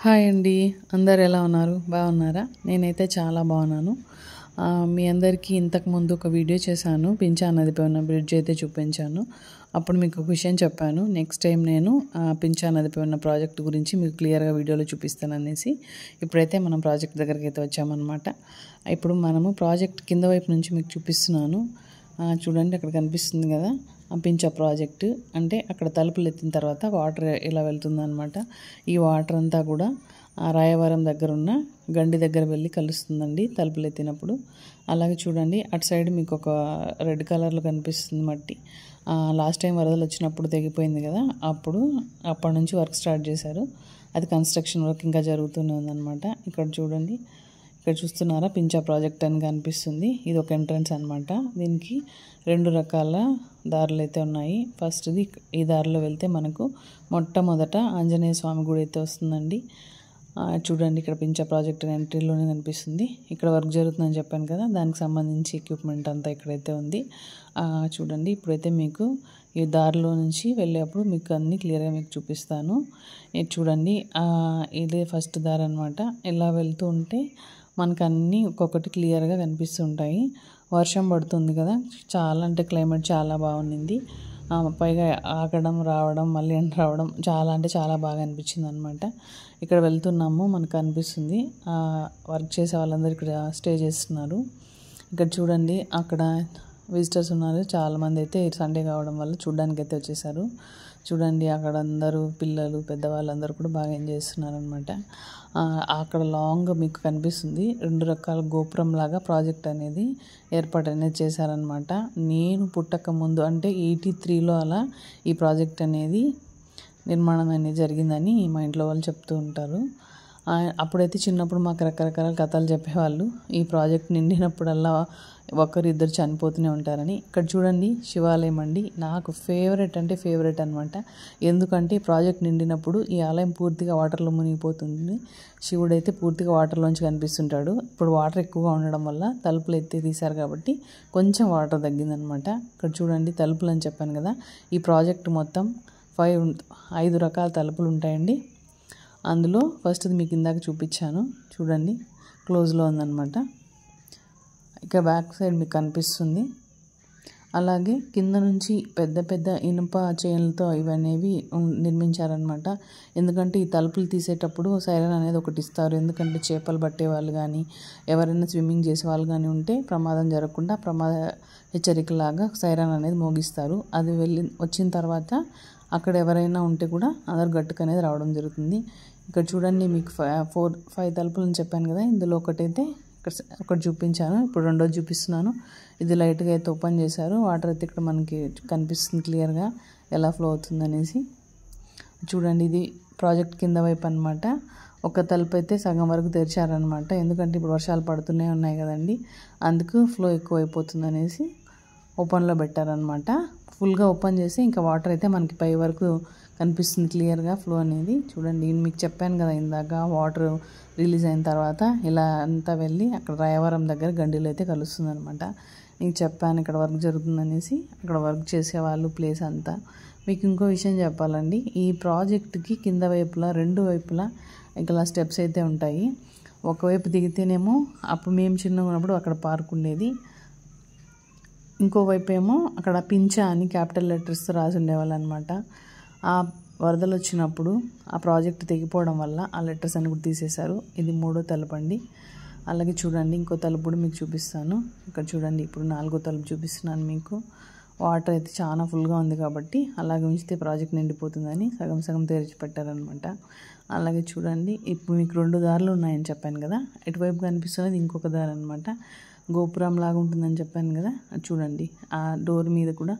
Hi అండి. అందరు ఎలా ఉన్నారు? బాగున్నారా? నేనైతే చాలా బాగున్నాను. మీ అందరికీ ఇంతకుముందు ఒక వీడియో చేశాను. పింఛా నది పైన బ్రిడ్జ్ అయితే చూపించాను. అప్పుడు మీకు ఒక విషయం చెప్పాను. నెక్స్ట్ టైం నేను పింఛా నది పైన ప్రాజెక్ట్ గురించి మీకు క్లియర్గా వీడియోలో చూపిస్తాననేసి. ఇప్పుడైతే మనం ప్రాజెక్ట్ దగ్గరికి అయితే వచ్చామన్నమాట. ఇప్పుడు మనము ప్రాజెక్ట్ కింద వైపు నుంచి మీకు చూపిస్తున్నాను. చూడండి, అక్కడ కనిపిస్తుంది కదా పింఛా ప్రాజెక్టు. అంటే అక్కడ తలుపులు ఎత్తిన తర్వాత వాటర్ ఇలా వెళ్తుందన్నమాట. ఈ వాటర్ అంతా కూడా రాయవరం దగ్గర ఉన్న గండి దగ్గర వెళ్ళి కలుస్తుందండి తలుపులు ఎత్తినప్పుడు. అలాగే చూడండి, అటు సైడ్ మీకు ఒక రెడ్ కలర్లో కనిపిస్తుంది మట్టి. లాస్ట్ టైం వరదలు వచ్చినప్పుడు తెగిపోయింది కదా, అప్పటి నుంచి వర్క్ స్టార్ట్ చేశారు. అది కన్స్ట్రక్షన్ వర్క్ ఇంకా జరుగుతూనే ఉందన్నమాట. ఇక్కడ చూడండి, ఇక్కడ చూస్తున్నారా పింఛా ప్రాజెక్ట్ అని కనిపిస్తుంది. ఇది ఒక ఎంట్రన్స్ అనమాట. దీనికి 2 రకాల దారులు అయితే ఉన్నాయి. ఫస్ట్ది ఈ దారిలో వెళ్తే మనకు మొట్టమొదట ఆంజనేయ స్వామి గుడి అయితే వస్తుందండి. చూడండి, ఇక్కడ పింఛా ప్రాజెక్ట్ ఎంట్రీలోనే కనిపిస్తుంది. ఇక్కడ వర్క్ జరుగుతుందని చెప్పాను కదా, దానికి సంబంధించి ఎక్విప్మెంట్ అంతా ఇక్కడైతే ఉంది. చూడండి, ఇప్పుడైతే మీకు ఈ దారిలో నుంచి వెళ్ళేప్పుడు మీకు అన్నీ క్లియర్గా మీకు చూపిస్తాను. ఇది చూడండి, ఇదే ఫస్ట్ దారి అనమాట. ఇలా వెళ్తూ ఉంటే మనకు అన్నీ ఒక్కొక్కటి క్లియర్గా కనిపిస్తుంటాయి. వర్షం పడుతుంది కదా, చాలా అంటే క్లైమేట్ చాలా బాగుంది. పైగా ఆగడం రావడం మళ్ళీ ఎండ రావడం చాలా అంటే చాలా బాగా అనిపించింది అనమాట. ఇక్కడ వెళ్తున్నాము, మనకు అనిపిస్తుంది వర్క్ చేసే వాళ్ళందరూ ఇక్కడ స్టే చేస్తున్నారు. ఇక్కడ చూడండి, అక్కడ విజిటర్స్ ఉన్నారు చాలామంది. అయితే సండే కావడం వల్ల చూడడానికి అయితే వచ్చేసారు. చూడండి, అక్కడ అందరూ పిల్లలు పెద్దవాళ్ళందరూ కూడా బాగా ఎంజాయ్ చేస్తున్నారు అనమాట. అక్కడ లాంగ్ మీకు కనిపిస్తుంది 2 రకాల గోపురం లాగా ప్రాజెక్ట్ అనేది ఏర్పాటు అనేది చేశారనమాట. నేను పుట్టక ముందు అంటే 83లో అలా ఈ ప్రాజెక్ట్ అనేది నిర్మాణం అనేది జరిగిందని మా ఇంట్లో వాళ్ళు చెప్తూ ఉంటారు. అప్పుడైతే చిన్నప్పుడు మాకు రకరకాల కథలు చెప్పేవాళ్ళు. ఈ ప్రాజెక్ట్ నిండినప్పుడల్లా ఒకరిద్దరు చనిపోతూనే ఉంటారని. ఇక్కడ చూడండి, శివాలయం అండి. నాకు ఫేవరెట్ అంటే ఫేవరెట్ అనమాట. ఎందుకంటే ఈ ప్రాజెక్ట్ నిండినప్పుడు ఈ ఆలయం పూర్తిగా వాటర్లో మునిగిపోతుంది. శివుడు అయితే పూర్తిగా వాటర్లోంచి కనిపిస్తుంటాడు. ఇప్పుడు వాటర్ ఎక్కువగా ఉండడం వల్ల తలుపులు ఎత్తి తీశారు కాబట్టి కొంచెం వాటర్ తగ్గిందనమాట. ఇక్కడ చూడండి, తలుపులు అని చెప్పాను కదా, ఈ ప్రాజెక్ట్ మొత్తం 5 రకాల తలుపులు ఉంటాయండి. అందులో ఫస్ట్ది మీకు ఇందాక చూపించాను, చూడండి క్లోజ్లో ఉందన్నమాట. ఇక బ్యాక్ సైడ్ మీకు కనిపిస్తుంది. అలాగే కింద నుంచి పెద్ద పెద్ద ఇనుప చైన్లతో ఇవనేవి నిర్మించారనమాట. ఎందుకంటే ఈ తలుపులు తీసేటప్పుడు సైరన్ అనేది ఒకటి ఇస్తారు. ఎందుకంటే చేపలు పట్టే వాళ్ళు కానీ ఎవరైనా స్విమ్మింగ్ చేసే వాళ్ళు కానీ ఉంటే ప్రమాదం జరగకుండా ప్రమాద హెచ్చరికలాగా సైరన్ అనేది మోగిస్తారు. అది వచ్చిన తర్వాత అక్కడ ఎవరైనా ఉంటే కూడా అందరు గట్టుకు అనేది రావడం జరుగుతుంది. ఇక్కడ చూడండి, మీకు 5 తలుపులు అని చెప్పాను కదా, ఇందులో ఒకటైతే ఒకటి చూపించాను, ఇప్పుడు రెండోది చూపిస్తున్నాను. ఇది లైట్గా అయితే ఓపెన్ చేశారు. వాటర్ అయితే ఇక్కడ మనకి కనిపిస్తుంది క్లియర్గా ఎలా ఫ్లో అవుతుంది అనేసి. చూడండి, ఇది ప్రాజెక్ట్ కింద వైపు అనమాట. ఒక తలుపు అయితే సగం వరకు తెరిచారనమాట. ఎందుకంటే ఇప్పుడు వర్షాలు పడుతూనే ఉన్నాయి కదండి, అందుకు ఫ్లో ఎక్కువ అయిపోతుంది అనేసి ఓపెన్లో పెట్టారనమాట. ఫుల్గా ఓపెన్ చేసి ఇంకా వాటర్ అయితే మనకి పై వరకు కనిపిస్తుంది క్లియర్గా ఫ్లో అనేది. చూడండి, మీకు చెప్పాను కదా ఇందాక, వాటర్ రిలీజ్ అయిన తర్వాత ఇలా అంతా వెళ్ళి అక్కడ రాయవరం దగ్గర గండిలో అయితే కలుస్తుంది అనమాట. మీకు చెప్పాను ఇక్కడ వర్క్ జరుగుతుందనేసి. అక్కడ వర్క్ చేసేవాళ్ళు ప్లేస్ అంతా. మీకు ఇంకో విషయం చెప్పాలండి, ఈ ప్రాజెక్ట్కి కింద వైపులా 2 వైపులా ఇలా స్టెప్స్ అయితే ఉంటాయి. ఒకవైపు దిగితేనేమో అప్పుడు మేము చిన్నగా ఉన్నప్పుడు అక్కడ పార్క్ ఉండేది, ఇంకోవైపు ఏమో అక్కడ పింఛా అని క్యాపిటల్ లెటర్స్ రాసి ఉండేవాళ్ళు అనమాట. ఆ వరదలు వచ్చినప్పుడు ఆ ప్రాజెక్ట్ తెగిపోవడం వల్ల ఆ లెటర్స్ అన్ని కూడా తీసేశారు. ఇది 3వ తలుపు అండి. అలాగే చూడండి, ఇంకో తలుపు కూడా మీకు చూపిస్తాను. ఇక్కడ చూడండి, ఇప్పుడు 4వ తలుపు చూపిస్తున్నాను మీకు. వాటర్ అయితే చాలా ఫుల్గా ఉంది కాబట్టి అలాగే ఉంచితే ప్రాజెక్ట్ నిండిపోతుందని సగం సగం తెరిచి పెట్టారనమాట. అలాగే చూడండి, ఇప్పుడు మీకు 2 దారులు ఉన్నాయని చెప్పాను కదా, ఇటువైపు కనిపిస్తున్నది ఇంకొక దారి అనమాట. గోపురం లాగా ఉంటుందని చెప్పాను కదా, చూడండి ఆ డోర్ మీద కూడా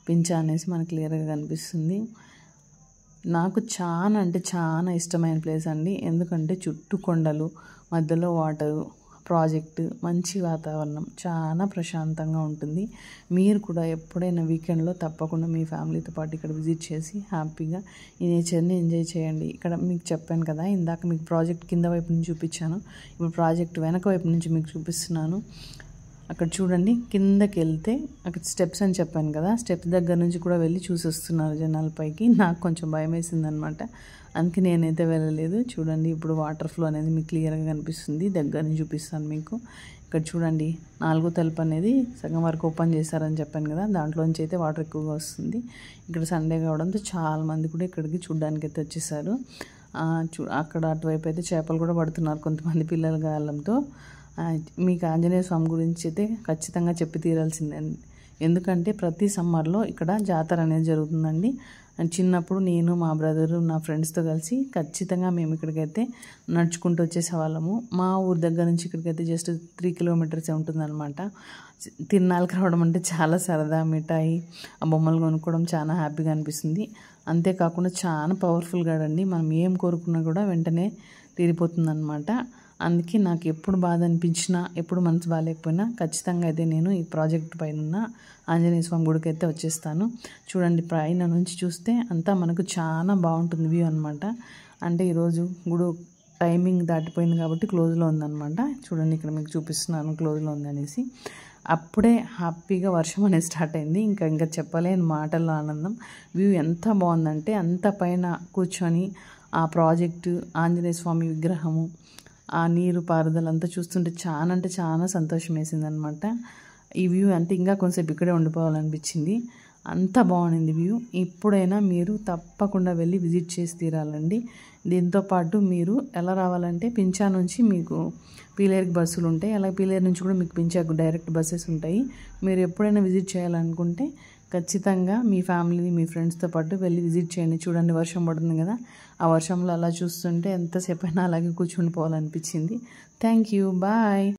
పింఛా అనేసి మనకు క్లియర్గా కనిపిస్తుంది. నాకు చాలా అంటే చాలా ఇష్టమైన ప్లేస్ అండి. ఎందుకంటే చుట్టూ కొండలు, మధ్యలో వాటరు, ప్రాజెక్టు, మంచి వాతావరణం, చాలా ప్రశాంతంగా ఉంటుంది. మీరు కూడా ఎప్పుడైనా వీకెండ్లో తప్పకుండా మీ ఫ్యామిలీతో పాటు ఇక్కడ విజిట్ చేసి హ్యాపీగా ఈ నేచర్ని ఎంజాయ్ చేయండి. ఇక్కడ మీకు చెప్పాను కదా ఇందాక, మీకు ప్రాజెక్ట్ కింద వైపు నుంచి చూపించాను, ఇప్పుడు ప్రాజెక్ట్ వెనక వైపు నుంచి మీకు చూపిస్తున్నాను. అక్కడ చూడండి, కిందకి వెళ్తే అక్కడ స్టెప్స్ అని చెప్పాను కదా, స్టెప్స్ దగ్గర నుంచి కూడా వెళ్ళి చూసి వస్తున్నారు జనాల పైకి. నాకు కొంచెం భయం వేసింది అనమాట. అందుకే నేనైతే వెళ్ళలేదు. చూడండి ఇప్పుడు వాటర్ ఫ్లో అనేది మీకు క్లియర్గా కనిపిస్తుంది. దగ్గర నుంచి చూపిస్తాను మీకు. ఇక్కడ చూడండి 4వ తలుపు అనేది సగం వరకు ఓపెన్ చేశారని చెప్పాను కదా, దాంట్లోంచి అయితే వాటర్ ఎక్కువగా వస్తుంది. ఇక్కడ సండే కావడంతో చాలామంది కూడా ఇక్కడికి చూడడానికి అయితే వచ్చేసారు. అక్కడ అటువైపు అయితే చేపలు కూడా పడుతున్నారు కొంతమంది పిల్లల గాలంతో. మీకు ఆంజనేయ స్వామి గురించి అయితే ఖచ్చితంగా చెప్పి తీరాల్సిందే. ఎందుకంటే ప్రతి సమ్మర్లో ఇక్కడ జాతర అనేది జరుగుతుందండి. చిన్నప్పుడు నేను మా బ్రదరు నా ఫ్రెండ్స్తో కలిసి ఖచ్చితంగా మేము ఇక్కడికైతే నడుచుకుంటూ వచ్చేసేవాళ్ళము. మా ఊరి దగ్గర నుంచి ఇక్కడికైతే జస్ట్ 3 కిలోమీటర్సే ఉంటుందన్నమాట. తిరునాళ్ళకి రావడం అంటే చాలా సరదా. మిఠాయి ఆ బొమ్మలు కొనుక్కోవడం చాలా హ్యాపీగా అనిపిస్తుంది. అంతేకాకుండా చాలా పవర్ఫుల్గా అండి, మనం ఏం కోరుకున్నా కూడా వెంటనే తీరిపోతుంది అనమాట. అందుకే నాకు ఎప్పుడు బాధ అనిపించినా, ఎప్పుడు మనసు బాగాలేకపోయినా ఖచ్చితంగా అయితే నేను ఈ ప్రాజెక్ట్ పైన ఉన్న ఆంజనేయ స్వామి గుడికి అయితే వచ్చేస్తాను. చూడండి పైన నుంచి చూస్తే అంతా మనకు చాలా బాగుంటుంది వ్యూ అనమాట. అంటే ఈరోజు గుడి టైమింగ్ దాటిపోయింది కాబట్టి క్లోజ్లో ఉందన్నమాట. చూడండి ఇక్కడ మీకు చూపిస్తున్నాను క్లోజ్లో ఉందనేసి. అప్పుడే హ్యాపీగా వర్షం అనేది స్టార్ట్ అయింది. ఇంకా చెప్పలేని మాటల్లో ఆనందం. వ్యూ ఎంత బాగుందంటే అంత పైన కూర్చొని ఆ ప్రాజెక్టు, ఆంజనేయ స్వామి విగ్రహము, ఆ నీరు పారుదలంతా చూస్తుంటే చాలా అంటే చాలా సంతోషం వేసింది అనమాట. ఈ వ్యూ అంటే ఇంకా కొంచెంసేపు ఇక్కడే ఉండిపోవాలనిపించింది. అంత బాగుంది వ్యూ. ఇప్పుడైనా మీరు తప్పకుండా వెళ్ళి విజిట్ చేసి తీరాలండి. దీంతోపాటు మీరు ఎలా రావాలంటే పించా నుంచి మీకు పీలేరుకి బస్సులు ఉంటాయి. అలాగే పీలేరు నుంచి కూడా మీకు పించాకు డైరెక్ట్ బస్సెస్ ఉంటాయి. మీరు ఎప్పుడైనా విజిట్ చేయాలనుకుంటే ఖచ్చితంగా మీ ఫ్యామిలీ మీ ఫ్రెండ్స్తో పాటు వెళ్ళి విజిట్ చేయండి. చూడండి వర్షం పడుతుంది కదా, ఆ వర్షంలో అలా చూస్తుంటే ఎంతసేపు అయినా అలాగే కూర్చుని పోవాలనిపించింది. Thank you, bye.